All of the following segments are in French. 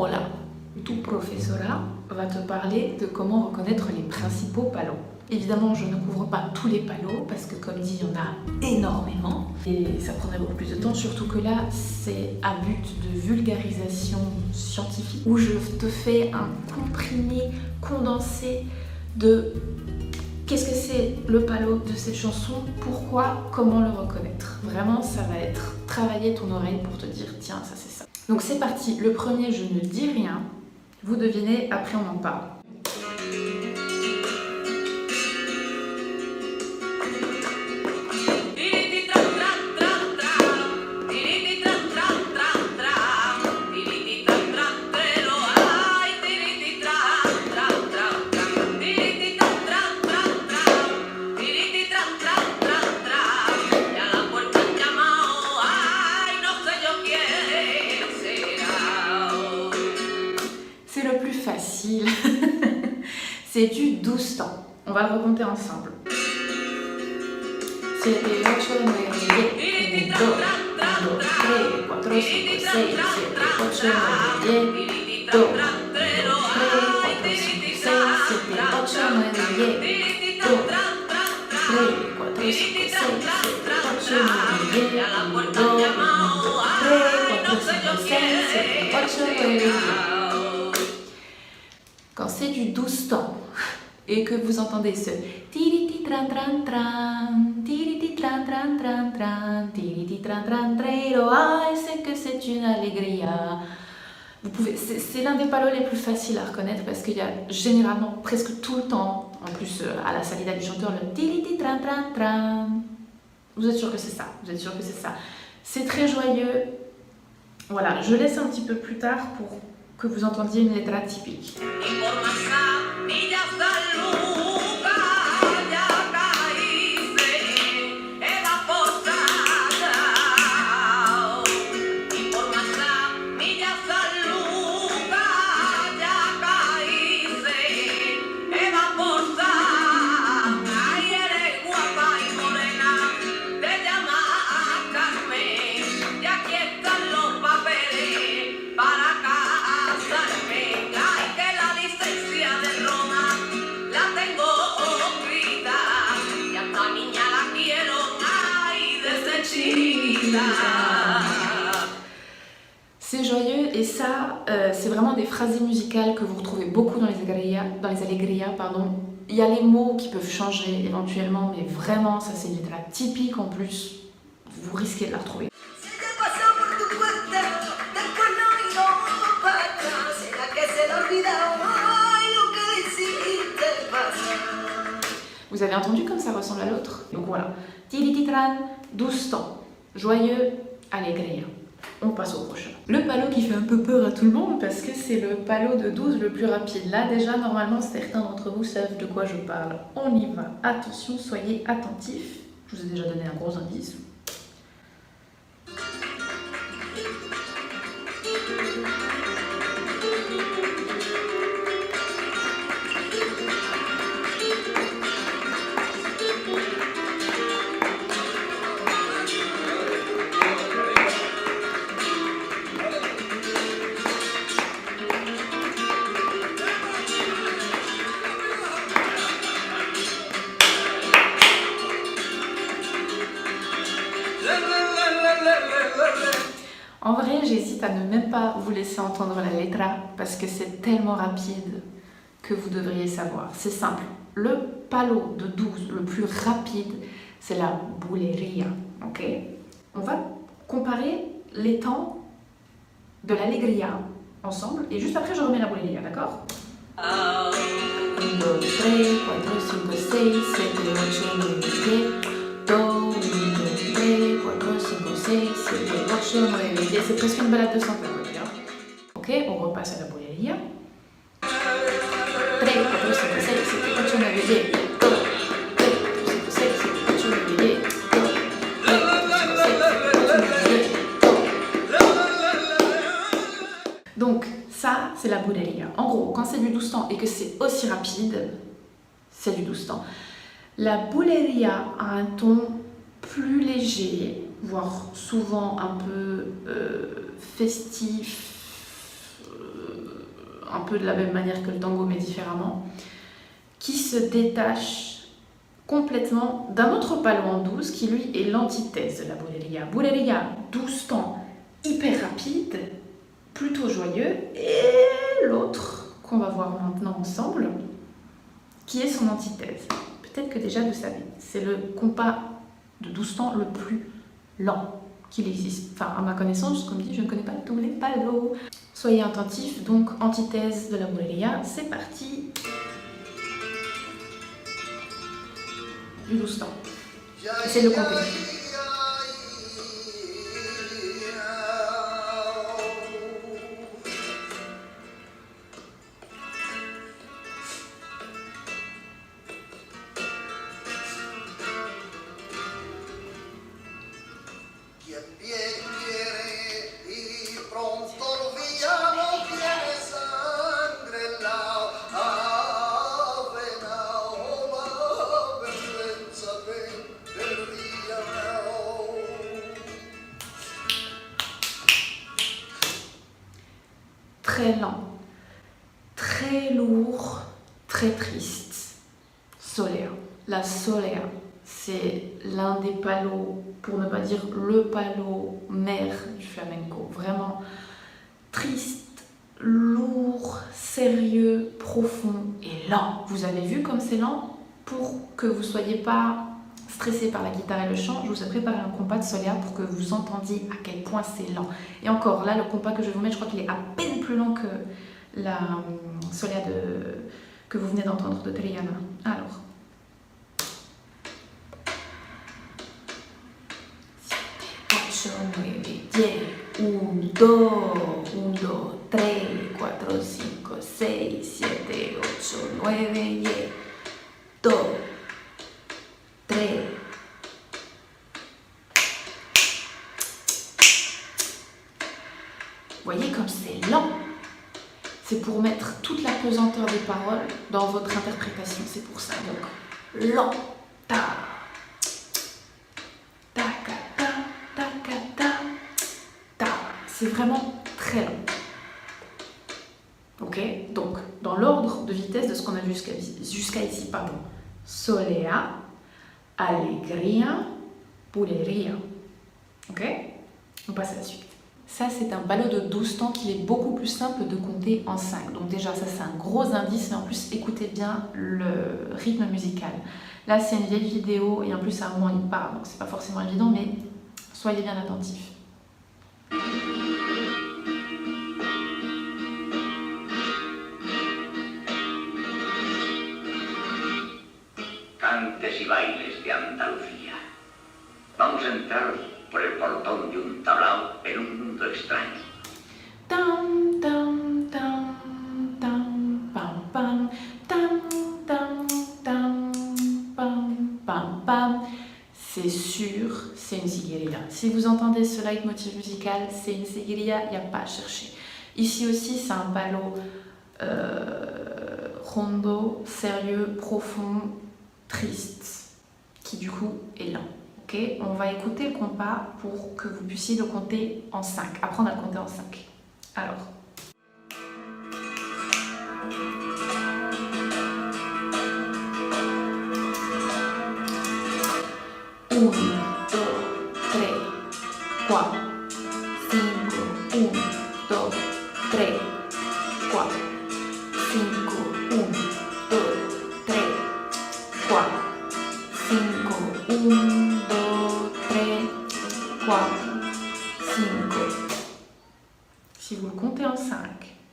Hola, tu professora va te parler de comment reconnaître les principaux palos. Évidemment, je ne couvre pas tous les palos parce que, comme dit, il y en a énormément et ça prendrait beaucoup plus de temps, surtout que là, c'est à but de vulgarisation scientifique où je te fais un comprimé condensé de qu'est-ce que c'est le palo de cette chanson, pourquoi, comment le reconnaître. Vraiment, ça va être travailler ton oreille pour te dire, tiens, ça c'est ça. Donc c'est parti, le premier, je ne dis rien, vous devinez, après on en parle. C'est le plus facile. C'est du 12 temps. On va le recompter ensemble. 7, 8, 9, 10, 1, 2, 3, 4, 5, 6, 7, 8, 9, 10, 2, 3, 4, 5, 6, 7, 8, 9, 10, 2, 3, 4, 5, 6, 7, 8, 9, 10, 1, 2, 3, 4, 5, 6, 7, 8, 9, 10. Quand c'est du 12 temps et que vous entendez ce tiriti tran tran tran, tiriti tran tran tran tran, tiriti tran tran trero, ah, c'est que c'est une alegria. Vous pouvez, c'est l'un des palos les plus faciles à reconnaître parce qu'il y a généralement presque tout le temps, en plus à la salida du chanteur, le tiriti tran tran tran. Vous êtes sûr que c'est ça, vous êtes sûr que c'est ça. C'est très joyeux. Voilà, je laisse un petit peu plus tard pour que vous entendiez une letra typique. C'est joyeux et ça, c'est vraiment des phrases musicales que vous retrouvez beaucoup dans les alegrias, pardon. Il y a les mots qui peuvent changer éventuellement, mais vraiment, ça c'est une letra typique en plus. Vous risquez de la retrouver. Vous avez entendu comme ça ressemble à l'autre? Donc voilà. Tirititran, 12 temps. Joyeux, alegria. On passe au prochain. Le palo qui fait un peu peur à tout le monde parce que c'est le palo de 12 le plus rapide. Là déjà, normalement, certains d'entre vous savent de quoi je parle. On y va. Attention, soyez attentifs. Je vous ai déjà donné un gros indice. En vrai, j'hésite à ne même pas vous laisser entendre la letra parce que c'est tellement rapide que vous devriez savoir. C'est simple. Le palo de 12, le plus rapide, c'est la bulería. Ok? On va comparer les temps de l'alegria ensemble et juste après, je remets la bulería, d'accord? 1, 2, 3, 4, 5, 6, 7, 8, 9, 10, 2, 1, 2, 3, 4, 5, 6, 7, 8, 9, 10. C'est presque une balade de santé, on va dire. Ok, on repasse à la bulería. 3, 4, 5, 6, 7, 8, 9, 10. 2, 3, 4, 5, 6, 7, 8, 9, 10. 2, 3, 4, 5, 6, 7, 8, 9, 10. Donc, ça, c'est la bulería. En gros, quand c'est du 12 temps et que c'est aussi rapide, c'est du 12 temps. La bulería a un ton plus léger, voire souvent un peu festif, peu de la même manière que le tango mais différemment, qui se détache complètement d'un autre palo en 12 qui lui est l'antithèse de la bulería. Bulería, 12 temps hyper rapide, plutôt joyeux, et l'autre qu'on va voir maintenant ensemble, qui est son antithèse. Peut-être que déjà vous savez, c'est le compas de 12 temps le plus lent qu'il existe. Enfin, à ma connaissance, comme dit, je ne connais pas tous les palos. Soyez attentifs, donc antithèse de la bulería, c'est parti. Du 12 temps. Essayez de le compter. Très lent, très lourd, très triste. Solea. La solea, c'est l'un des palos, pour ne pas dire le palo mère du flamenco. Vraiment triste, lourd, sérieux, profond et lent. Vous avez vu comme c'est lent? Pour que vous ne soyez pas stressé par la guitare et le chant, je vous ai préparé un compas de solea pour que vous entendiez à quel point c'est lent. Et encore, là, le compas que je vais vous mettre, je crois qu'il est à peine plus lent que la solea que vous venez d'entendre de Triana. Alors. 8, 9, 10, 1, 2, 1, 2, 3, 4, 5, 6, 7, 8, 9, 10, 2, 3. Vous voyez comme c'est lent. C'est pour mettre toute la pesanteur des paroles dans votre interprétation. C'est pour ça. Donc, lent. Ta. Ta, ta, ta, ta, ta, ta. C'est vraiment très lent. Ok? Donc, dans l'ordre de vitesse de ce qu'on a vu jusqu'à ici, pardon. Solea, alegría, bulería. Ok? On passe à la suite. Ça, c'est un palo de 12 temps qu'il est beaucoup plus simple de compter en 5. Donc déjà, ça, c'est un gros indice, mais en plus, écoutez bien le rythme musical. Là, c'est une vieille vidéo, et en plus, à un moment, il part, donc c'est pas forcément évident, mais soyez bien attentifs. Cantes y bailes de Andalucía. Vamos a entrar por el portón de un tablao en un mundo extraño. Tam, tam, tam, tam, pam, pam, tam, tam, tam, pam, pam, pam. C'est sûr, c'est une seguiria. Si vous entendez ce leitmotiv musical, c'est une seguiria, il n'y a pas à chercher. Ici aussi, c'est un palo rondo, sérieux, profond, triste, qui du coup est lent. Okay, on va écouter le compas pour que vous puissiez le compter en 5, apprendre à le compter en 5. Alors. Un, dos, tres, cuatro, cinco, un, dos, tres, cuatro, cinco, un, dos, tres, cuatro, cinco, un. 3, 5. Si vous le comptez en 5,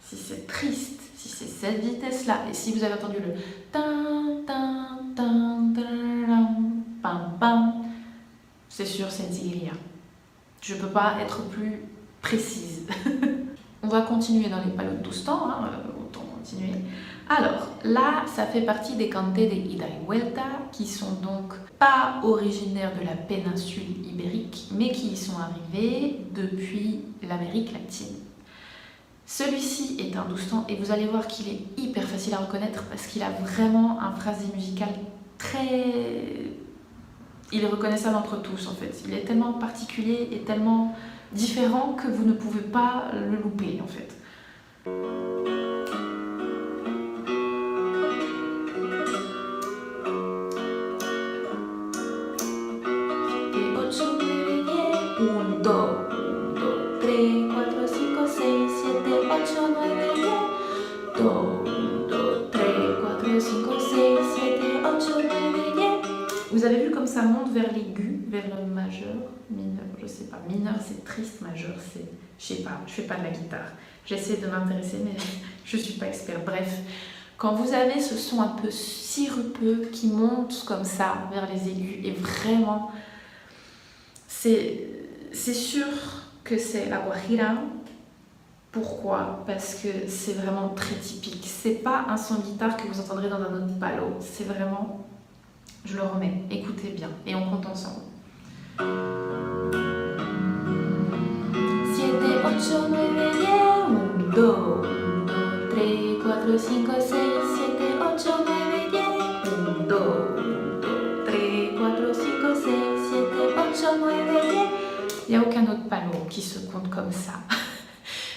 si c'est triste, si c'est cette vitesse-là, et si vous avez entendu le tan tan tan pam pam, c'est sûr, c'est une seguiria. Je ne peux pas être plus précise. On va continuer dans les palos de 12 temps, hein, autant continuer. Alors, là, ça fait partie des cantes de ida y vuelta, qui sont donc pas originaires de la péninsule ibérique, mais qui y sont arrivés depuis l'Amérique latine. Celui-ci est un 12 temps, et vous allez voir qu'il est hyper facile à reconnaître, parce qu'il a vraiment un phrasé musical très... Il est reconnaissable entre tous, en fait. Il est tellement particulier et tellement différent que vous ne pouvez pas le louper, en fait. 8, 9, 10. Do, do, 3, 4, 5, 6, 7, 8, 9, 10. Vous avez vu comme ça monte vers l'aigu, vers le majeur, mineur, je sais pas. Mineur c'est triste, majeur c'est, je sais pas, je fais pas de la guitare. J'essaie de m'intéresser mais je suis pas expert. Bref, quand vous avez ce son un peu sirupeux qui monte comme ça vers les aigus et vraiment, c'est sûr que c'est la guajira. Pourquoi? Parce que c'est vraiment très typique. C'est pas un son de guitare que vous entendrez dans un autre palo. C'est vraiment... Je le remets. Écoutez bien. Et on compte ensemble. 7, 8, 9, 10. 1, 2, 3, 4, 5, 6, 7, 8, 9, 10. 1, 2, 3, 4, 5, 6, 7, 8, 9, 10. Il n'y a aucun autre palo qui se compte comme ça.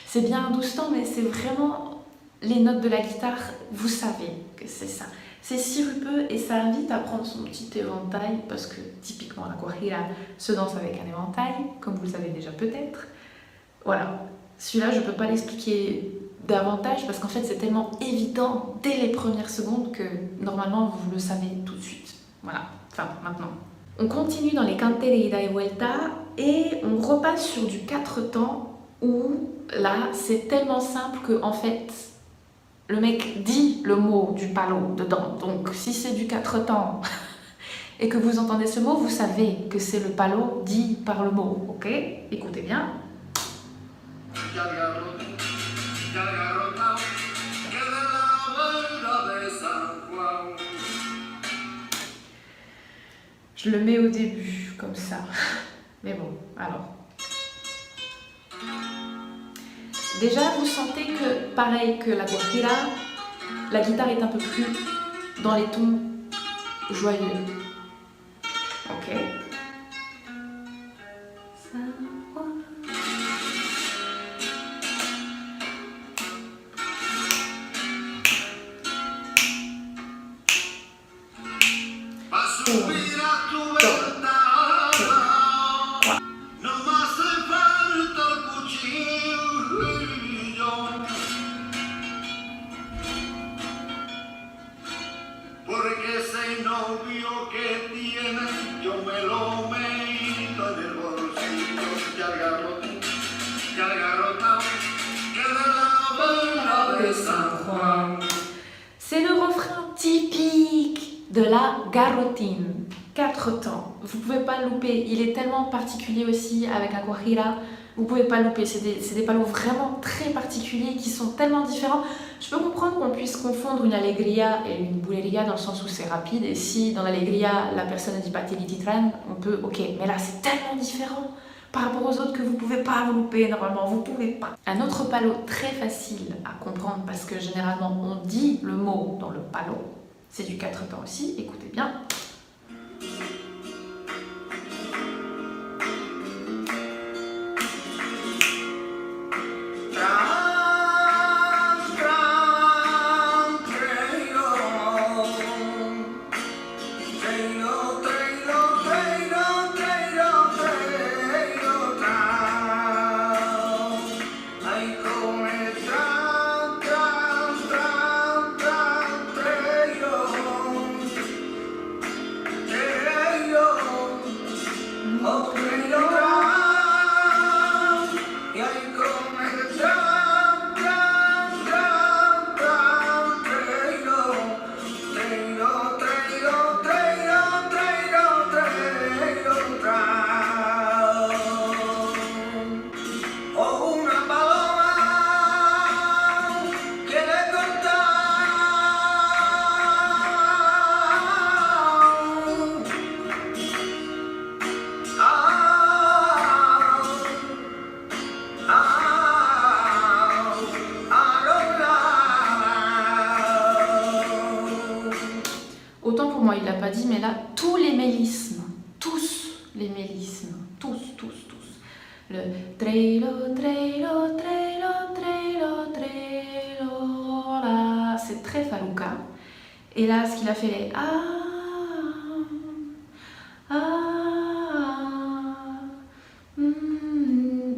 C'est bien un douce temps, mais c'est vraiment les notes de la guitare, vous savez que c'est ça. C'est sirupeux et ça invite à prendre son petit éventail, parce que typiquement la guajira se danse avec un éventail, comme vous le savez déjà peut-être. Voilà, celui-là je ne peux pas l'expliquer davantage, parce qu'en fait c'est tellement évident dès les premières secondes que normalement vous le savez tout de suite. Voilà, enfin maintenant. On continue dans les cantes de ida y vuelta et on repasse sur du 4 temps où là c'est tellement simple que en fait le mec dit le mot du palo dedans. Donc si c'est du 4 temps et que vous entendez ce mot, vous savez que c'est le palo dit par le mot. Ok? Écoutez bien. Je le mets au début comme ça. Mais bon, alors. Déjà, vous sentez que, pareil que la guajira, la guitare est un peu plus dans les tons joyeux. Ok. C'est le refrain typique de la garrotine. 4 temps. Vous pouvez pas le louper. Il est tellement particulier aussi avec la guajira. Vous pouvez pas le louper. C'est des palos vraiment très particuliers qui sont tellement différents. Je peux comprendre qu'on puisse confondre une alegria et une buleria dans le sens où c'est rapide. Et si dans l'alegria la personne dit titran, on peut, ok. Mais là c'est tellement différent par rapport aux autres que vous pouvez pas vous louper normalement. Vous pouvez pas. Un autre palo très facile à comprendre parce que généralement on dit le mot dans le palo. C'est du 4 temps aussi. Écoutez bien. Autant pour moi, il l'a pas dit, mais là, tous les mélismes, le trelo, trelo, trelo, trelo, trelo, là, c'est très falouka. Et là, ce qu'il a fait, les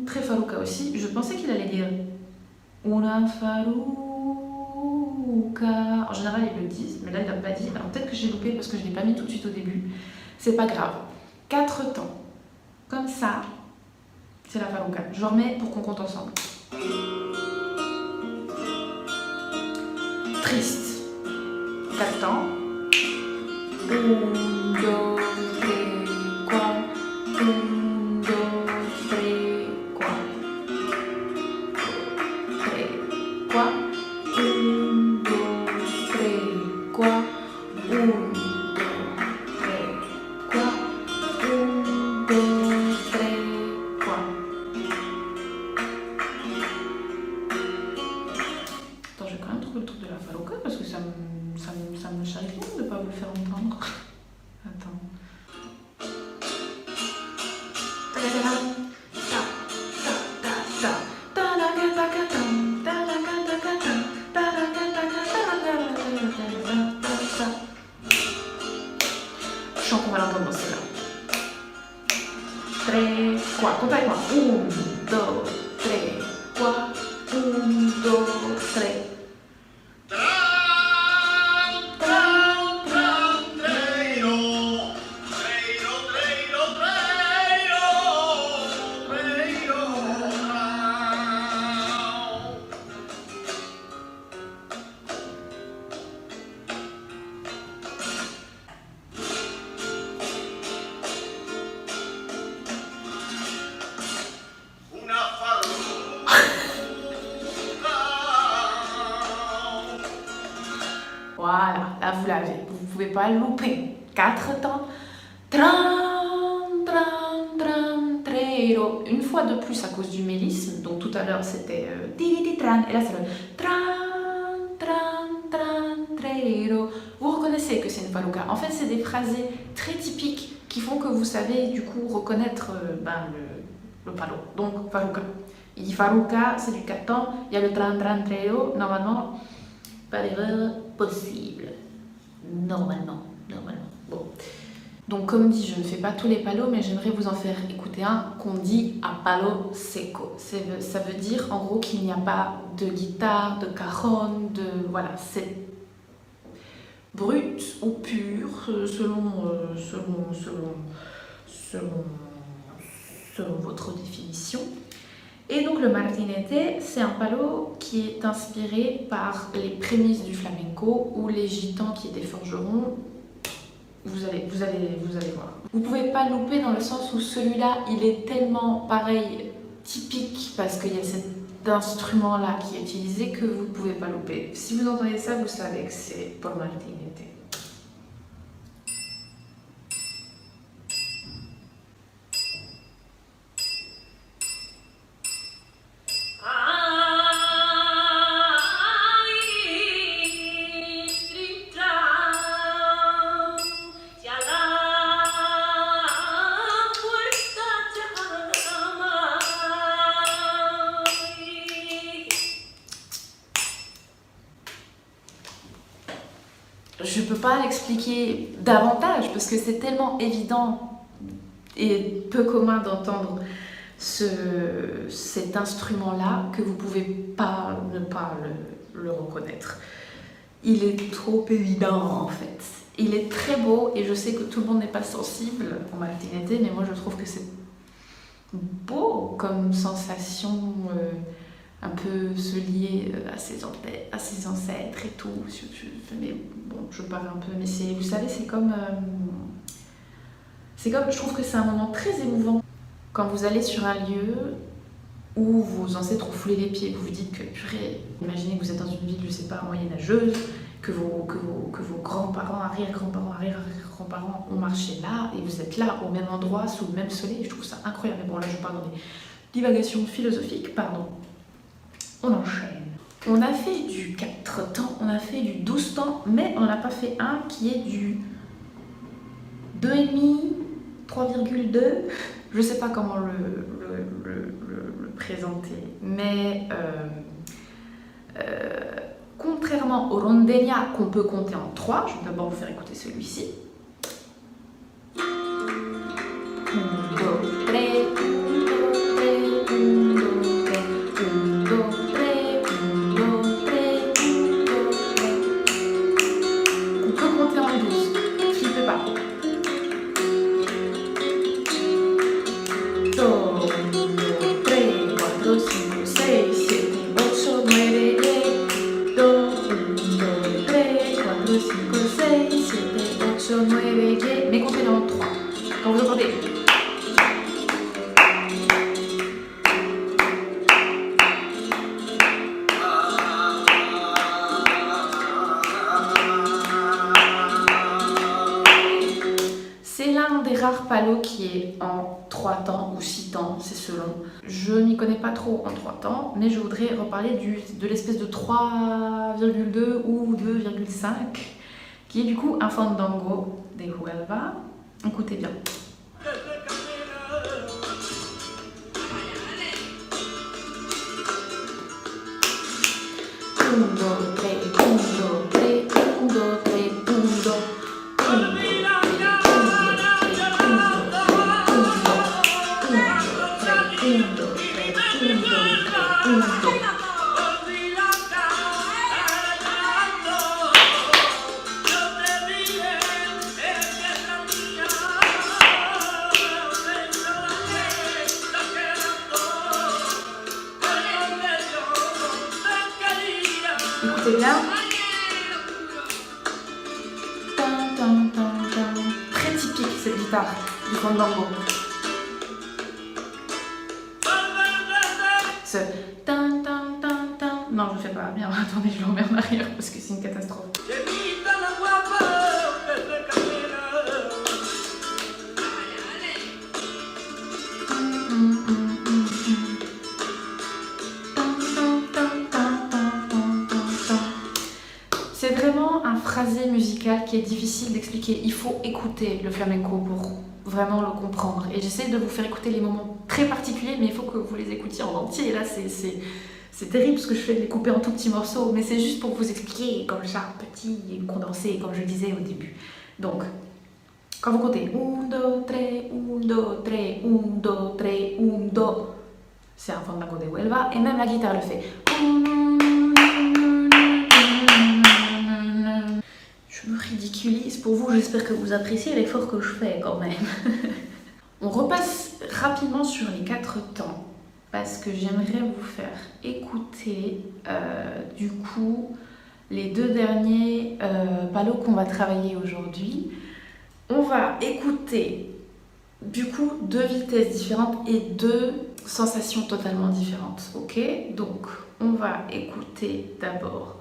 très falouka aussi. Je pensais qu'il allait dire Una faruca. En général, ils le disent, mais là, il l'a pas dit. Alors peut-être que j'ai loupé parce que je l'ai pas mis tout de suite au début. C'est pas grave. 4 temps. Comme ça, c'est la faruca. Je remets pour qu'on compte ensemble. Triste. 4 temps. 1, 2, 3, 4. 1, 2, 3, 4. 3, 4. 1, 2, 3, 4. 1, 2, 3, 4. 1, 2, 3, 4. Attends, je vais quand même trouver le truc de la faruca parce que ça me chagrine de ne pas vous le faire entendre. Attends. Je sens qu'on va l'entendre dans celle-là. 3, quoi? Compte avec moi. 1, 2, 3, quoi? 1, 2, 3. Voilà, là vous l'avez, vous ne pouvez pas louper. 4 temps. Tran, tran, tran, trero. Une fois de plus à cause du mélisme, donc tout à l'heure c'était tran, et là c'est le tran, tran, tran, trero. Vous reconnaissez que c'est une faruca. En fait, c'est des phrasés très typiques qui font que vous savez du coup reconnaître le palo. Donc faruca. Il dit faruca, c'est du 4 temps. Il y a le tran, tran, trero. Normalement, pas d'erreur possible. Normalement. Bon. Donc comme dit, je ne fais pas tous les palos, mais j'aimerais vous en faire écouter un qu'on dit a palo seco. Ça veut dire en gros qu'il n'y a pas de guitare, de cajon, voilà, c'est brut ou pur selon votre définition. Et donc le martinete, c'est un palo qui est inspiré par les prémices du flamenco où les gitans qui étaient forgerons, vous allez voir. Vous pouvez pas louper dans le sens où celui-là, il est tellement pareil, typique, parce qu'il y a cet instrument-là qui est utilisé que vous pouvez pas louper. Si vous entendez ça, vous savez que c'est pour martinete. Je ne peux pas l'expliquer davantage parce que c'est tellement évident et peu commun d'entendre cet instrument-là que vous ne pouvez pas ne pas le reconnaître. Il est trop évident en fait. Il est très beau et je sais que tout le monde n'est pas sensible au martinete, mais moi je trouve que c'est beau comme sensation. Un peu se lier à ses ancêtres et tout. Mais bon, je parle un peu, mais vous savez, c'est comme, je trouve que c'est un moment très émouvant. Quand vous allez sur un lieu où vos ancêtres ont foulé les pieds, vous vous dites que, purée, imaginez que vous êtes dans une ville, je sais pas, moyenâgeuse, que vos grands-parents, arrière-grands-parents, arrière-grands-parents ont marché là, et vous êtes là, au même endroit, sous le même soleil, je trouve ça incroyable. Mais bon, là, je parle dans des divagations philosophiques, pardon. On enchaîne. On a fait du 4 temps, on a fait du 12 temps, mais on n'a pas fait un qui est du 2,5, 3,2. Je sais pas comment le présenter, mais contrairement au rondeña qu'on peut compter en 3, je vais d'abord vous faire écouter celui-ci. 1, 2, 3, 1, 2, 3, 1, 2, 3, 1, 2, 3. 4, 5, 6, 7, 8, 9, 10. Do, 1, 2, 3, 4, 5, 6, 7, 8, 9, 10. Mais comptez dans 3. Quand vous entendez. C'est l'un des rares palos qui est en 3 temps ou 6 temps, c'est selon. Je m'y connais pas trop en 3 temps, mais je voudrais reparler de l'espèce de 3,2 ou 2,5, qui est du coup un fandango de Huelva. Écoutez bien. 1, 2, 3, 1, 2, 3, 1, 2, 3, 1, 2. Écoutez bien. Très typique cette guitare du fandango. Ce tan tan tan tan. Non, je ne fais pas. Bien, attendez, je le remets en arrière parce que c'est une catastrophe. C'est vraiment un phrasé musical qui est difficile d'expliquer. Il faut écouter le flamenco pour vraiment le comprendre. Et j'essaie de vous faire écouter les moments très particuliers, mais il faut que vous les écoutiez en entier. Et là, c'est terrible ce que je fais de les couper en tout petits morceaux, mais c'est juste pour vous expliquer comme ça, petit et condensé, comme je disais au début. Donc, quand vous comptez 1, 2, 3, 1, 2, 3, 1, 2, 3, 1, 2, c'est un fandango de Huelva, et même la guitare le fait. Je me ridiculise pour vous, j'espère que vous appréciez l'effort que je fais quand même. On repasse rapidement sur les 4 temps parce que j'aimerais vous faire écouter du coup les 2 derniers palos qu'on va travailler aujourd'hui. On va écouter du coup 2 vitesses différentes et 2 sensations totalement différentes, ok? Donc on va écouter d'abord.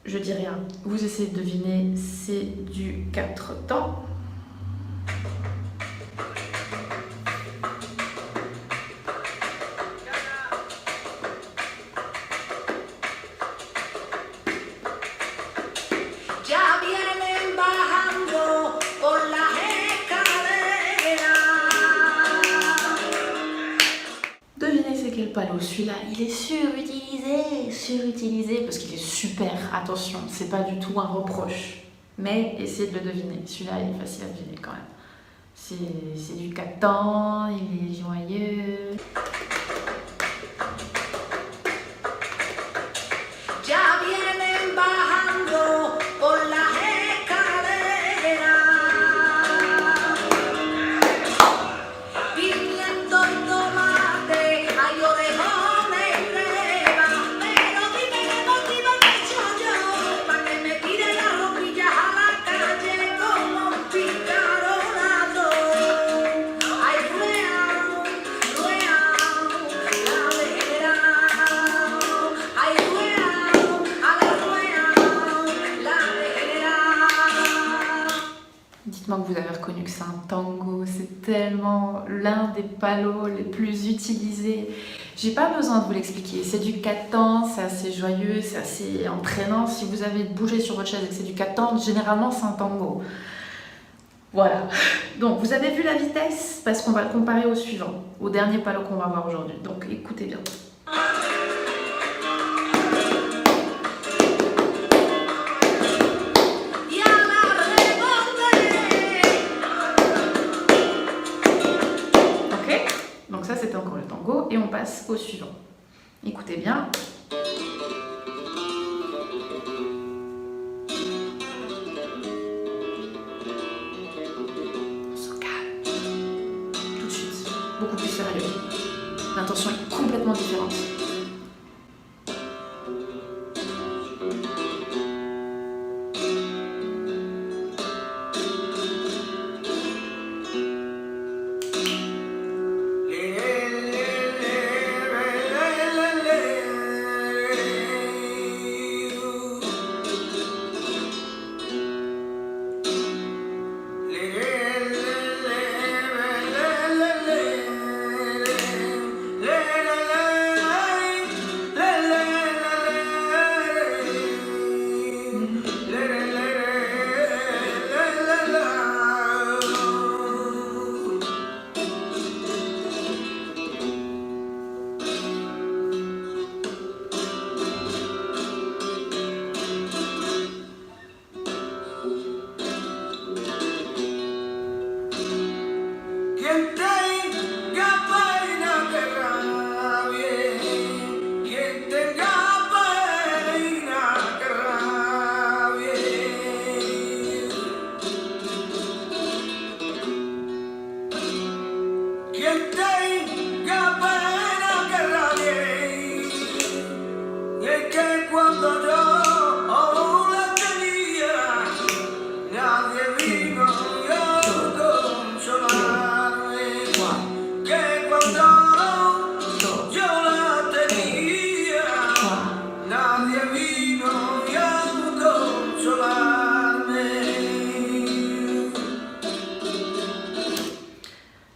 Je dis rien, vous essayez de deviner, c'est du 4 temps. Devinez c'est quel palo, celui-là il est surutilisé parce qu'il est super, attention, c'est pas du tout un reproche, mais essayez de le deviner, celui-là il est facile à deviner quand même. C'est du 4 temps, il est joyeux. Dites-moi que vous avez reconnu que c'est un tango, c'est tellement l'un des palos les plus utilisés. J'ai pas besoin de vous l'expliquer, c'est du 4 temps, c'est assez joyeux, c'est assez entraînant. Si vous avez bougé sur votre chaise et que c'est du 4 temps, généralement c'est un tango. Voilà, donc vous avez vu la vitesse parce qu'on va le comparer au suivant, au dernier palo qu'on va voir aujourd'hui. Donc écoutez bien. Donc ça c'était encore le tango et on passe au suivant. Écoutez bien. On se calme. Tout de suite. Beaucoup plus sérieux. L'intention est complètement complètement différente.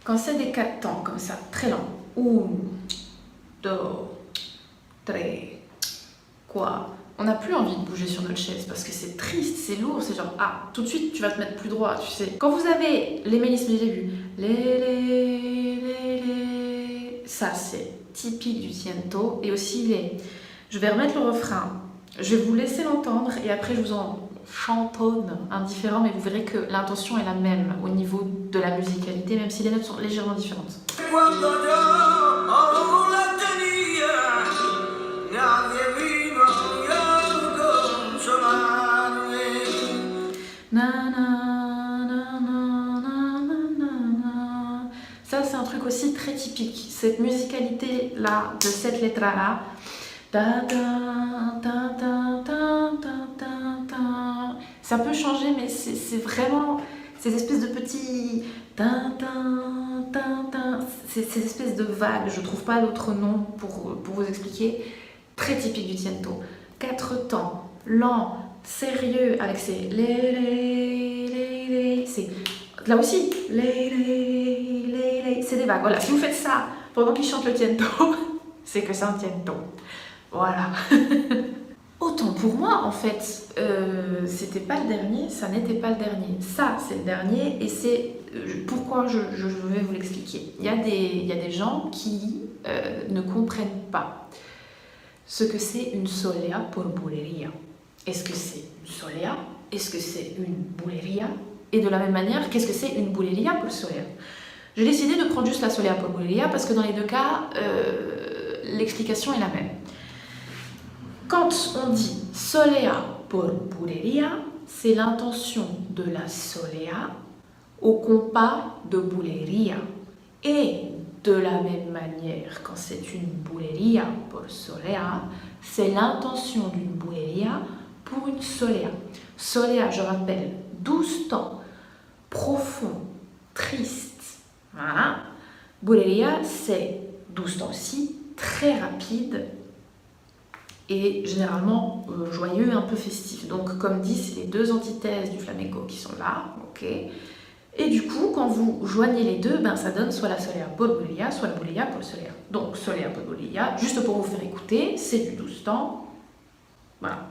Quand c'est des 4 temps comme ça, très lent. 1, 2, 3, quoi. On n'a plus envie de bouger sur notre chaise parce que c'est triste, c'est lourd, c'est genre, ah, tout de suite tu vas te mettre plus droit, tu sais. Quand vous avez les mélismes du début, ça c'est typique du tiento, et aussi les... Je vais remettre le refrain, je vais vous laisser l'entendre et après je vous en chantonne un différent, mais vous verrez que l'intention est la même au niveau de la musicalité, même si les notes sont légèrement différentes. Ça c'est un truc aussi très typique, cette musicalité là de cette lettre là. Ça peut changer, mais c'est vraiment ces espèces de petits ces espèces de vagues, je trouve pas d'autre nom pour vous expliquer, très typique du tiento. 4 temps, lent, sérieux, avec ces c'est là aussi c'est des vagues. Voilà, si vous faites ça pendant qu'il chante le tiento, c'est que c'est un tiento. Voilà. Autant pour moi, en fait, c'était pas le dernier, ça n'était pas le dernier. Ça, c'est le dernier, et c'est pourquoi je vais vous l'expliquer. Il y a des gens qui ne comprennent pas ce que c'est une solea por bulería. Est-ce que c'est une solea? Est-ce que c'est une bulería? Et de la même manière, qu'est-ce que c'est une bulería por solea? J'ai décidé de prendre juste la solea por bulería parce que dans les deux cas, l'explication est la même. Quand on dit solea por bulería, c'est l'intention de la solea au compas de bulería. Et de la même manière, quand c'est une bulería por solea, c'est l'intention d'une bulería pour une solea. Solea, je rappelle, 12 temps, profond, triste. Voilà. Bulería, c'est 12 temps aussi, très rapide, et généralement joyeux, un peu festif. Donc comme dit, c'est les deux antithèses du flamenco qui sont là, ok. Et du coup, quand vous joignez les deux, ben, ça donne soit la solea por bulería, soit la bulería por solea. Donc solea por bulería, juste pour vous faire écouter, c'est du 12 temps. Voilà.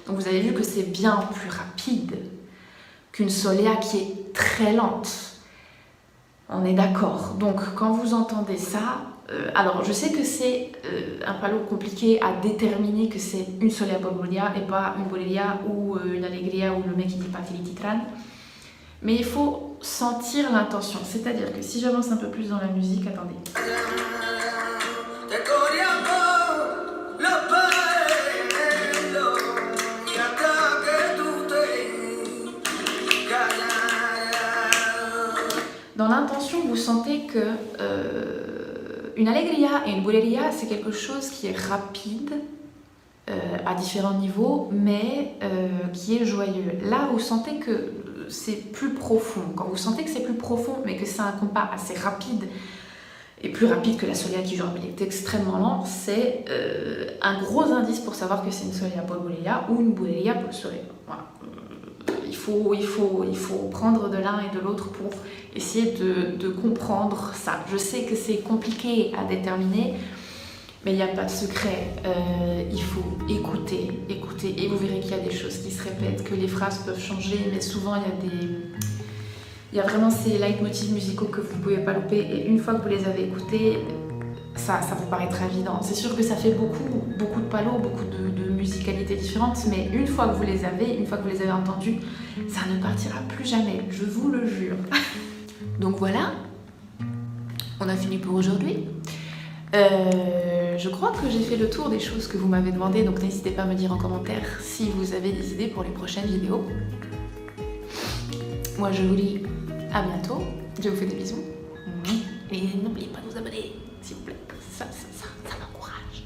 Donc vous avez vu que c'est bien plus rapide qu'une solea qui est très lente. On est d'accord. Donc quand vous entendez ça, Alors, je sais que c'est un palo compliqué à déterminer que c'est une soleá por bolería et pas une bolería ou une alegría ou le mec qui dit Patiri Titran. Mais il faut sentir l'intention. C'est-à-dire que si j'avance un peu plus dans la musique, attendez. Dans l'intention, vous sentez que une alegría et une bolería, c'est quelque chose qui est rapide à différents niveaux, mais qui est joyeux. Là, vous sentez que c'est plus profond. Quand vous sentez que c'est plus profond, mais que c'est un compas assez rapide, et plus rapide que la soleá qui, genre, il est extrêmement lent, c'est un gros indice pour savoir que c'est une soleá por bolería ou une bolería por soleá. Voilà. Il faut prendre de l'un et de l'autre pour essayer de comprendre ça. Je sais que c'est compliqué à déterminer, mais il n'y a pas de secret. Il faut écouter, et vous verrez qu'il y a des choses qui se répètent, que les phrases peuvent changer, mais souvent il y a vraiment ces leitmotivs musicaux que vous ne pouvez pas louper, et une fois que vous les avez écoutés, ça vous paraîtra évident. C'est sûr que ça fait beaucoup de palos, beaucoup de musicalités différentes, mais une fois que vous les avez entendus, ça ne partira plus jamais, je vous le jure. Donc voilà, on a fini pour aujourd'hui. Je crois que j'ai fait le tour des choses que vous m'avez demandé, donc n'hésitez pas à me dire en commentaire si vous avez des idées pour les prochaines vidéos. Moi je vous dis à bientôt, je vous fais des bisous, et n'oubliez pas de vous abonner, s'il vous plaît, ça m'encourage.